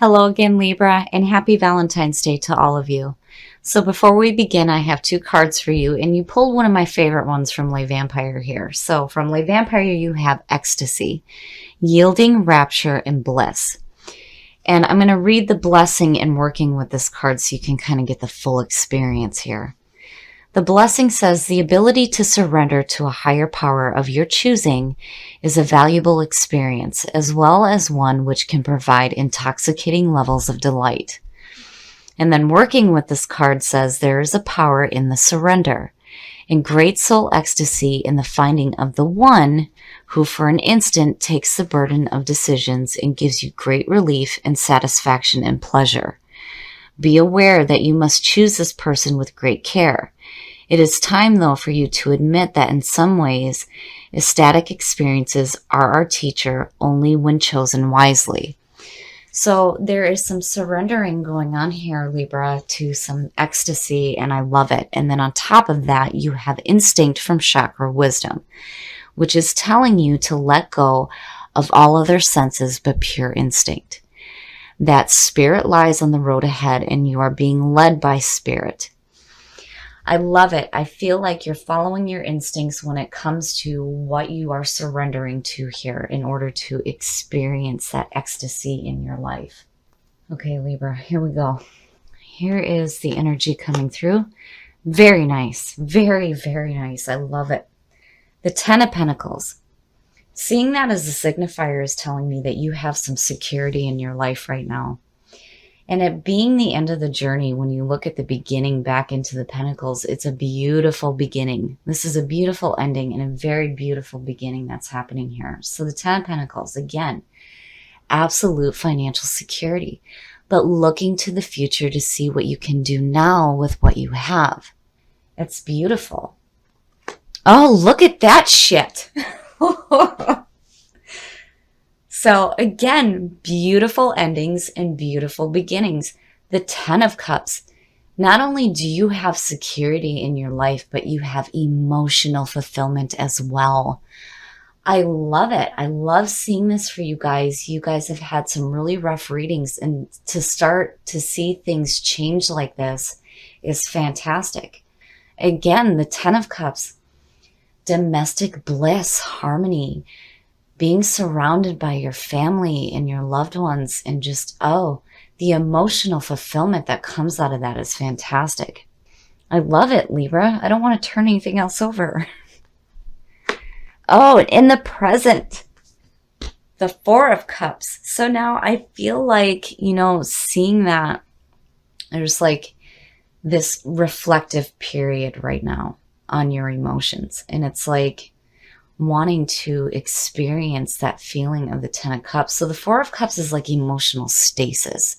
Hello again, Libra, and happy Valentine's Day to all of you. So before we begin, I have two cards for you, and you pulled one of my favorite ones from Les Vampire here. So from Les Vampire, you have Ecstasy, Yielding, Rapture, and Bliss. And I'm going to read the blessing in working with this card so you can kind of get the full experience here. The blessing says the ability to surrender to a higher power of your choosing is a valuable experience, as well as one which can provide intoxicating levels of delight. And then working with this card says there is a power in the surrender and great soul ecstasy in the finding of the one who for an instant takes the burden of decisions and gives you great relief and satisfaction and pleasure. Be aware that you must choose this person with great care. It is time, though, for you to admit that in some ways, ecstatic experiences are our teacher only when chosen wisely. So there is some surrendering going on here, Libra, to some ecstasy, and I love it. And then on top of that, you have instinct from chakra wisdom, which is telling you to let go of all other senses but pure instinct. That spirit lies on the road ahead and you are being led by spirit. I love it. I feel like you're following your instincts when it comes to what you are surrendering to here in order to experience that ecstasy in your life. Okay, Libra, here we go. Here is the energy coming through. Very nice. Very, very nice. I love it. The Ten of Pentacles. Seeing that as a signifier is telling me that you have some security in your life right now. And it being the end of the journey, when you look at the beginning back into the Pentacles, it's a beautiful beginning. This is a beautiful ending and a very beautiful beginning that's happening here. So the Ten of Pentacles, again, absolute financial security, but looking to the future to see what you can do now with what you have. It's beautiful. Oh, look at that shit. So again, beautiful endings and beautiful beginnings. The Ten of Cups. Not only do you have security in your life, but you have emotional fulfillment as well. I love it. I love seeing this for you guys. You guys have had some really rough readings, and to start to see things change like this is fantastic. Again, the Ten of Cups. Domestic bliss, harmony, being surrounded by your family and your loved ones, and just, the emotional fulfillment that comes out of that is fantastic. I love it, Libra. I don't want to turn anything else over. Oh, and in the present, the Four of Cups. So now I feel like, seeing that there's like this reflective period right now on your emotions. And it's like wanting to experience that feeling of the Ten of Cups. So the Four of Cups is like emotional stasis.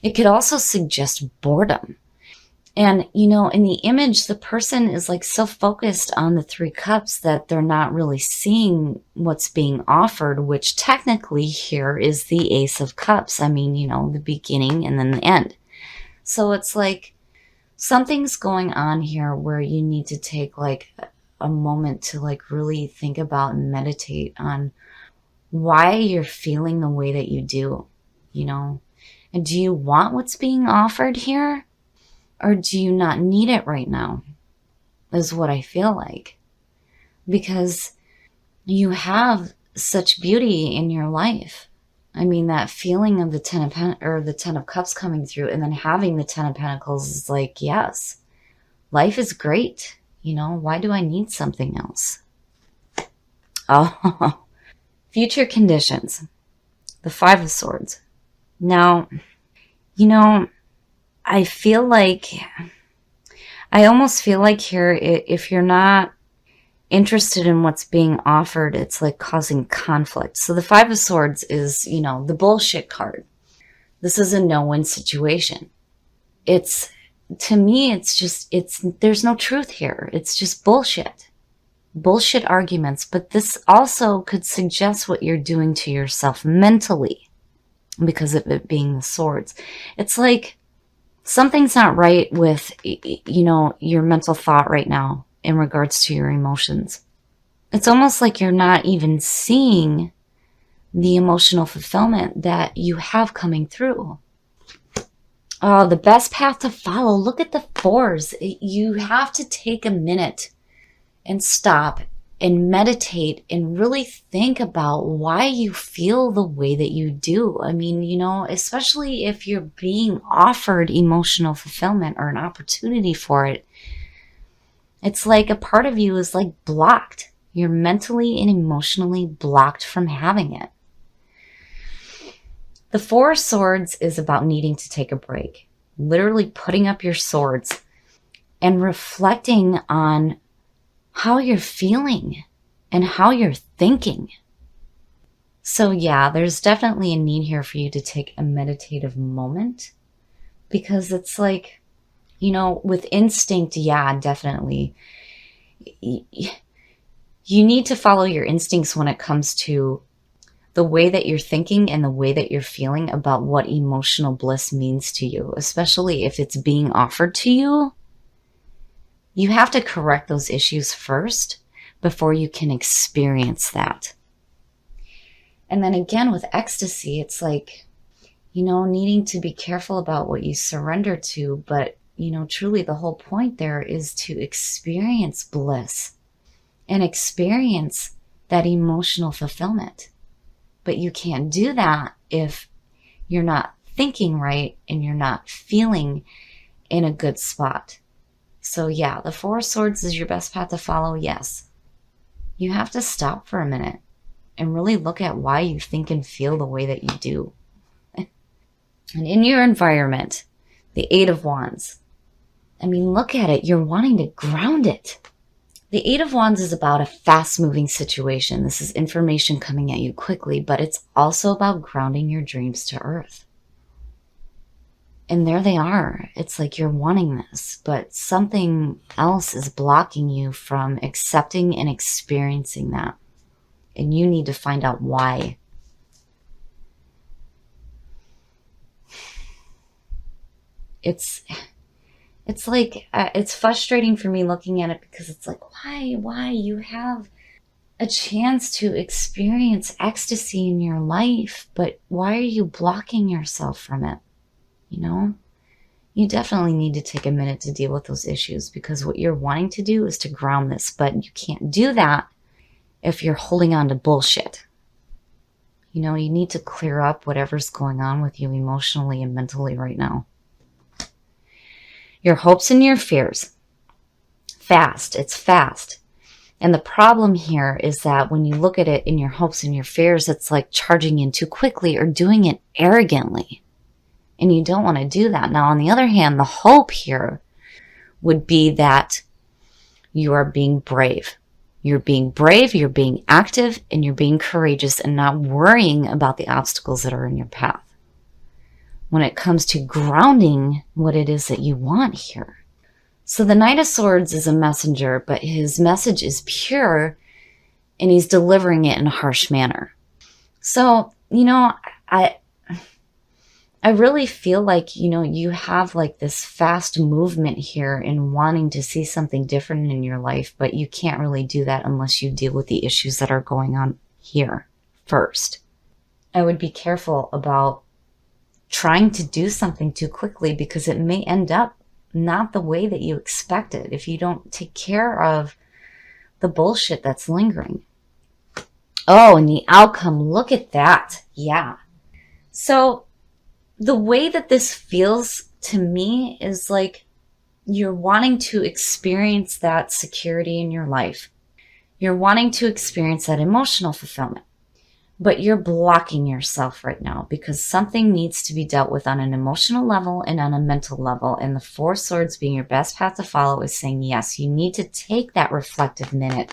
It could also suggest boredom. And, in the image, the person is like so focused on the Three Cups that they're not really seeing what's being offered, which technically here is the Ace of Cups. I mean, the beginning and then the end. So it's like something's going on here where you need to take like a moment to like really think about and meditate on why you're feeling the way that you do, and do you want what's being offered here, or do you not need it right now, is what I feel like, because you have such beauty in your life. I mean, that feeling of the Ten of Cups coming through and then having the Ten of Pentacles is like, yes, life is great. Why do I need something else? Oh, future conditions. The Five of Swords. Now, I almost feel like here, if you're not interested in what's being offered, it's like causing conflict. So the Five of Swords is, the bullshit card. This is a no-win situation. To me, there's no truth here. It's just bullshit arguments. But this also could suggest what you're doing to yourself mentally because of it being the swords. It's like something's not right with, your mental thought right now in regards to your emotions. It's almost like you're not even seeing the emotional fulfillment that you have coming through. Oh, the best path to follow. Look at the fours. You have to take a minute and stop and meditate and really think about why you feel the way that you do. I mean, especially if you're being offered emotional fulfillment or an opportunity for it, it's like a part of you is like blocked. You're mentally and emotionally blocked from having it. The Four of Swords is about needing to take a break, literally putting up your swords and reflecting on how you're feeling and how you're thinking. So yeah, there's definitely a need here for you to take a meditative moment, because it's like, with instinct, yeah, definitely. You need to follow your instincts when it comes to the way that you're thinking and the way that you're feeling about what emotional bliss means to you, especially if it's being offered to you. You have to correct those issues first before you can experience that. And then again, with ecstasy, it's like, needing to be careful about what you surrender to. But, truly the whole point there is to experience bliss and experience that emotional fulfillment. But you can't do that if you're not thinking right and you're not feeling in a good spot. So yeah, the Four of Swords is your best path to follow, yes. You have to stop for a minute and really look at why you think and feel the way that you do. And in your environment, the Eight of Wands. I mean, look at it. You're wanting to ground it. The Eight of Wands is about a fast-moving situation. This is information coming at you quickly, but it's also about grounding your dreams to earth. And there they are. It's like you're wanting this, but something else is blocking you from accepting and experiencing that. And you need to find out why. It's like, it's frustrating for me looking at it, because it's like, why? You have a chance to experience ecstasy in your life, but why are you blocking yourself from it? You definitely need to take a minute to deal with those issues, because what you're wanting to do is to ground this, but you can't do that if you're holding on to bullshit. You need to clear up whatever's going on with you emotionally and mentally right now. Your hopes and your fears. It's fast. And the problem here is that when you look at it in your hopes and your fears, it's like charging in too quickly or doing it arrogantly. And you don't want to do that. Now, on the other hand, the hope here would be that you are being brave. You're being brave, you're being active, and you're being courageous and not worrying about the obstacles that are in your path. When it comes to grounding what it is that you want here. So the Knight of Swords is a messenger, but his message is pure and he's delivering it in a harsh manner. So, I really feel like, you have like this fast movement here in wanting to see something different in your life, but you can't really do that unless you deal with the issues that are going on here first. I would be careful about trying to do something too quickly, because it may end up not the way that you expected if you don't take care of the bullshit that's lingering. Oh, and the outcome, look at that. Yeah. So the way that this feels to me is like you're wanting to experience that security in your life. You're wanting to experience that emotional fulfillment. But you're blocking yourself right now because something needs to be dealt with on an emotional level and on a mental level. And the Four Swords being your best path to follow is saying, yes, you need to take that reflective minute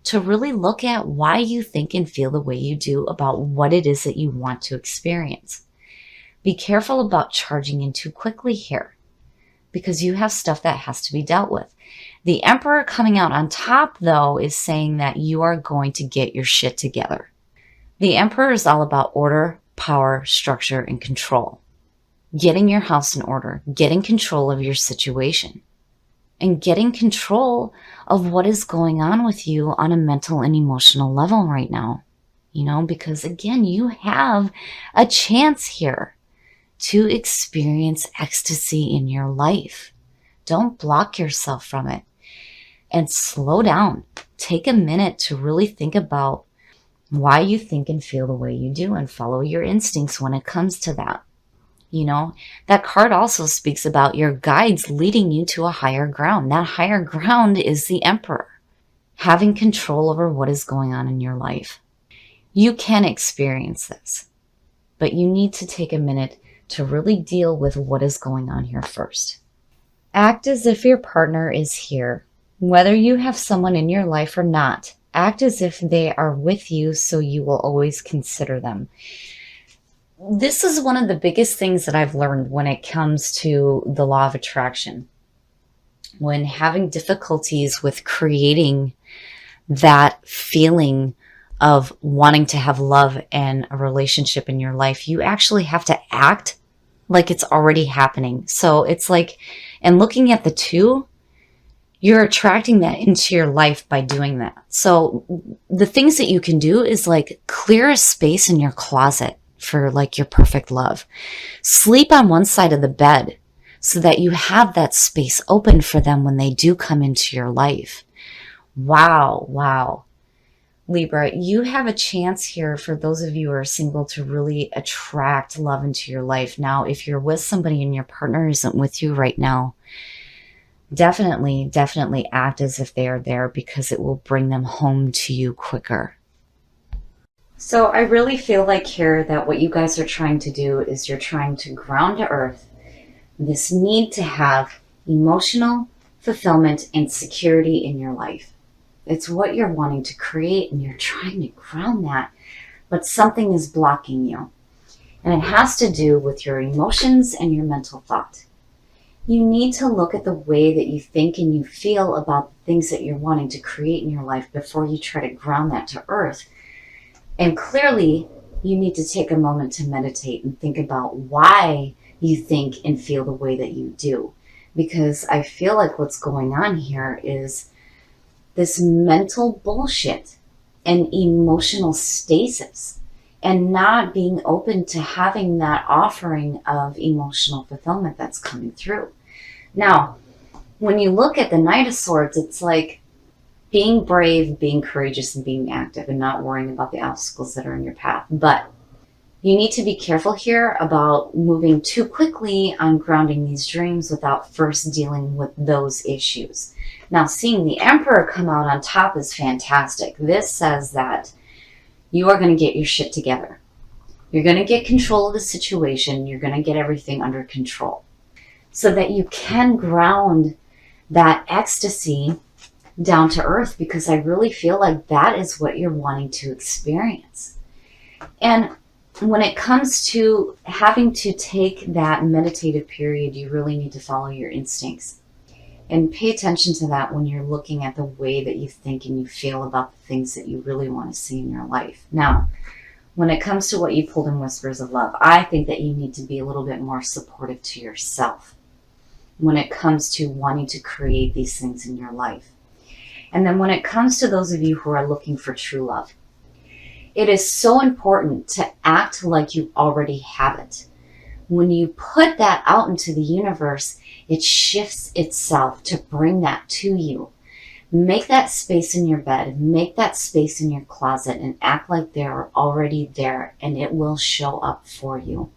to really look at why you think and feel the way you do about what it is that you want to experience. Be careful about charging in too quickly here, because you have stuff that has to be dealt with. The Emperor coming out on top, though, is saying that you are going to get your shit together. The Emperor is all about order, power, structure, and control. Getting your house in order, getting control of your situation, and getting control of what is going on with you on a mental and emotional level right now. because again, you have a chance here to experience ecstasy in your life. Don't block yourself from it, and slow down. Take a minute to really think about why you think and feel the way you do, and follow your instincts when it comes to that. That card also speaks about your guides leading you to a higher ground. That higher ground is the Emperor, having control over what is going on in your life. You can experience this, but you need to take a minute to really deal with what is going on here first. Act as if your partner is here. Whether you have someone in your life or not, act as if they are with you, so you will always consider them. This is one of the biggest things that I've learned when it comes to the law of attraction. When having difficulties with creating that feeling of wanting to have love and a relationship in your life, you actually have to act like it's already happening. So it's like, and looking at the two, you're attracting that into your life by doing that. So the things that you can do is like clear a space in your closet for like your perfect love. Sleep on one side of the bed so that you have that space open for them when they do come into your life. Wow. Libra, you have a chance here, for those of you who are single, to really attract love into your life. Now, if you're with somebody and your partner isn't with you right now, definitely act as if they are there, because it will bring them home to you quicker. So I really feel like here that what you guys are trying to do is you're trying to ground to earth this need to have emotional fulfillment and security in your life. It's what you're wanting to create, and you're trying to ground that, but something is blocking you. And it has to do with your emotions and your mental thought. You need to look at the way that you think and you feel about the things that you're wanting to create in your life before you try to ground that to earth. And clearly, you need to take a moment to meditate and think about why you think and feel the way that you do. Because I feel like what's going on here is this mental bullshit and emotional stasis, and not being open to having that offering of emotional fulfillment that's coming through. Now, when you look at the Knight of Swords, it's like being brave, being courageous, and being active, and not worrying about the obstacles that are in your path. But you need to be careful here about moving too quickly on grounding these dreams without first dealing with those issues. Now, seeing the Emperor come out on top is fantastic. This says that you are going to get your shit together. You're going to get control of the situation. You're going to get everything under control so that you can ground that ecstasy down to earth, because I really feel like that is what you're wanting to experience. And when it comes to having to take that meditative period, you really need to follow your instincts and pay attention to that when you're looking at the way that you think and you feel about the things that you really want to see in your life. Now, when it comes to what you pulled in Whispers of Love, I think that you need to be a little bit more supportive to yourself when it comes to wanting to create these things in your life. And then when it comes to those of you who are looking for true love, it is so important to act like you already have it. When you put that out into the universe, it shifts itself to bring that to you. Make that space in your bed, make that space in your closet, and act like they're already there, and it will show up for you.